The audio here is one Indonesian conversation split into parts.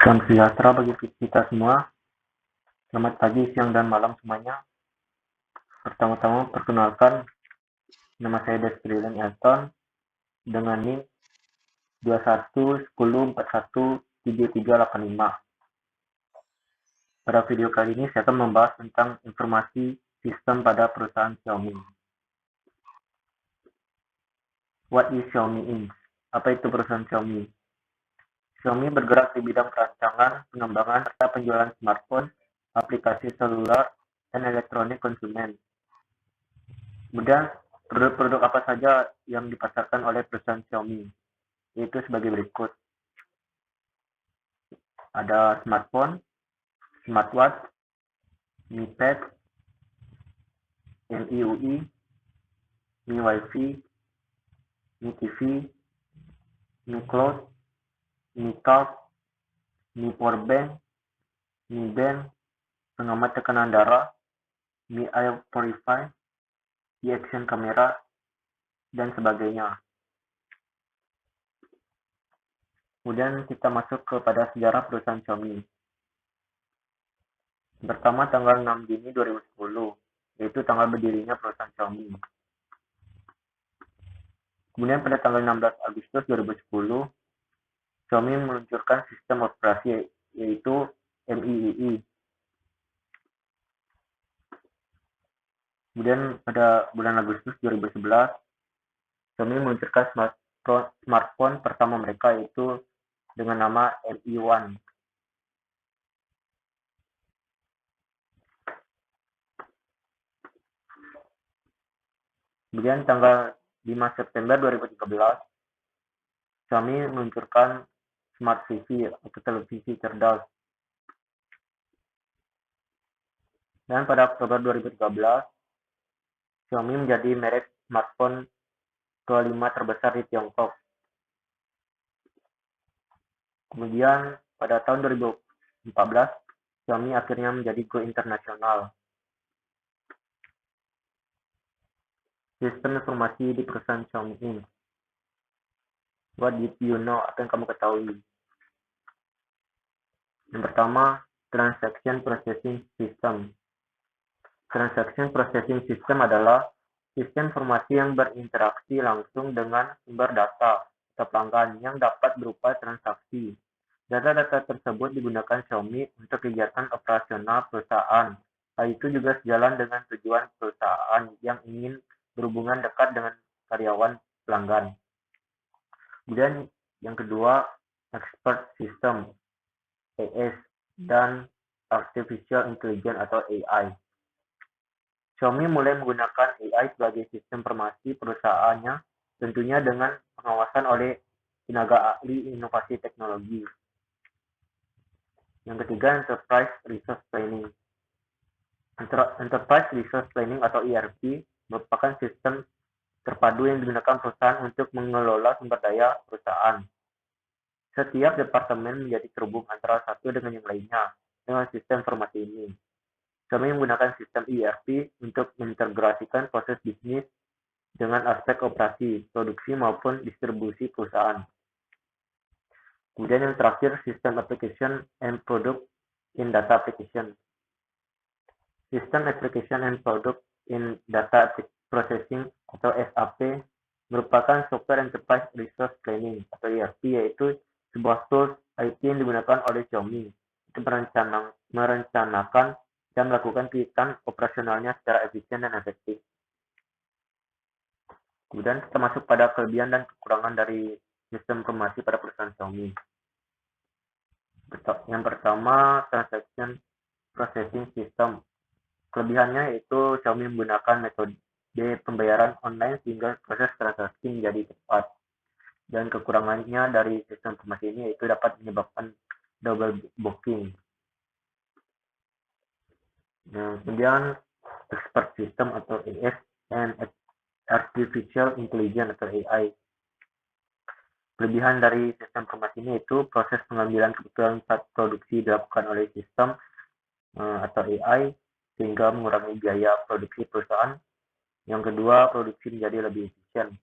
Salam sejahtera bagi kita semua. Selamat pagi, siang, dan malam semuanya. Pertama-tama perkenalkan, nama saya Desprilen Elton dengan NIM 2110417385. Pada video kali ini saya akan membahas tentang informasi sistem pada perusahaan Xiaomi. What is Xiaomi Inc? Apa itu perusahaan Xiaomi? Xiaomi bergerak di bidang perancangan, pengembangan, serta penjualan smartphone, aplikasi seluler, dan elektronik konsumen. Kemudian, produk-produk apa saja yang dipasarkan oleh perusahaan Xiaomi? Yaitu sebagai berikut. Ada smartphone, smartwatch, Mi Pad, MIUI, Mi Wi-Fi, Mi TV, Mi Cloud, Mi Talk, Mi Powerbank, Mi Band, pengamat tekanan darah, Mi Air Purifier, Mi Action Camera, dan sebagainya. Kemudian kita masuk kepada sejarah perusahaan Xiaomi. Pertama, tanggal 6 Juni 2010, yaitu tanggal berdirinya perusahaan Xiaomi. Kemudian pada tanggal 16 Agustus 2010, Xiaomi meluncurkan sistem operasi yaitu MIUI. Kemudian pada bulan Agustus 2011, Xiaomi meluncurkan smartphone pertama mereka yaitu dengan nama Mi One. Kemudian tanggal 5 September 2013, Xiaomi meluncurkan Smart TV atau televisi cerdas. Dan pada Oktober 2013, Xiaomi menjadi merek smartphone kelima terbesar di Tiongkok. Kemudian pada tahun 2014, Xiaomi akhirnya menjadi go internasional. Sistem informasi di perusahaan Xiaomi Inc. What did you know? Apa yang kamu ketahui? Yang pertama, Transaction Processing System. Transaction Processing System adalah sistem informasi yang berinteraksi langsung dengan sumber data atau pelanggan yang dapat berupa transaksi. Data-data tersebut digunakan Xiaomi untuk kegiatan operasional perusahaan. Hal itu juga sejalan dengan tujuan perusahaan yang ingin berhubungan dekat dengan karyawan pelanggan. Kemudian yang kedua, Expert System, AS, dan Artificial Intelligence atau AI. Xiaomi mulai menggunakan AI sebagai sistem informasi perusahaannya, tentunya dengan pengawasan oleh tenaga ahli inovasi teknologi. Yang ketiga, Enterprise Resource Planning. Enterprise Resource Planning atau ERP merupakan sistem terpadu yang digunakan perusahaan untuk mengelola sumber daya perusahaan. Setiap departemen menjadi terhubung antara satu dengan yang lainnya dengan sistem informasi ini. Kami menggunakan sistem ERP untuk mengintegrasikan proses bisnis dengan aspek operasi, produksi maupun distribusi perusahaan. Kemudian yang terakhir, System Application and Product in Data Application. System Application and Product in Data Processing atau SAP merupakan software Enterprise Resource Planning atau ERP, yaitu sebuah tools IT yang digunakan oleh Xiaomi untuk merencanakan dan melakukan kegiatan operasionalnya secara efisien dan efektif. Kemudian kita masuk pada kelebihan dan kekurangan dari sistem informasi pada perusahaan Xiaomi. Yang pertama, Transaction Processing System. Kelebihannya yaitu Xiaomi menggunakan metode pembayaran online sehingga proses transaksi menjadi cepat. Dan kekurangannya dari sistem informasi ini yaitu dapat menyebabkan double booking. Nah, kemudian Expert System atau AS and Artificial Intelligence atau AI. Kelebihan dari sistem informasi ini yaitu proses pengambilan keputusan saat produksi dilakukan oleh sistem atau AI sehingga mengurangi biaya produksi perusahaan. Yang kedua, produksi menjadi lebih efisien.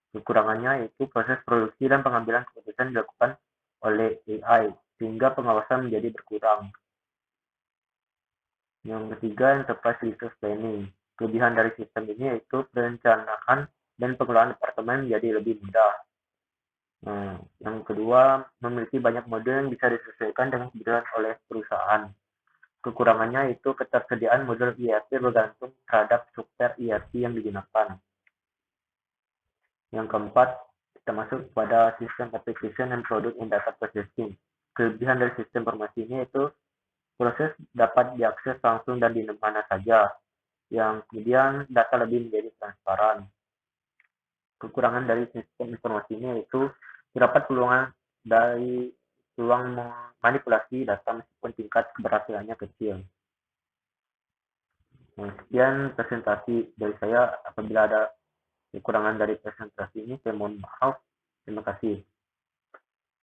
Kekurangannya yaitu proses produksi dan pengambilan keputusan dilakukan oleh AI sehingga pengawasan menjadi berkurang. Yang ketiga, enterprise resource planning. Kelebihan dari sistem ini yaitu perencanaan dan pengelolaan departemen menjadi lebih mudah. Yang kedua, memiliki banyak mode yang bisa disesuaikan dengan kebutuhan oleh perusahaan. Kekurangannya itu ketersediaan modul ERP bergantung terhadap software ERP yang digunakan. Yang keempat, kita masuk pada sistem application and product and data processing. Kelebihan dari sistem informasi ini itu proses dapat diakses langsung dan di mana saja, yang kemudian data lebih menjadi transparan. Kekurangan dari sistem informasi ini yaitu terdapat peluang manipulasi data meskipun tingkat keberhasilannya kecil. Sekian presentasi dari saya. Apabila ada kekurangan dari presentasi ini, saya mohon maaf. Terima kasih.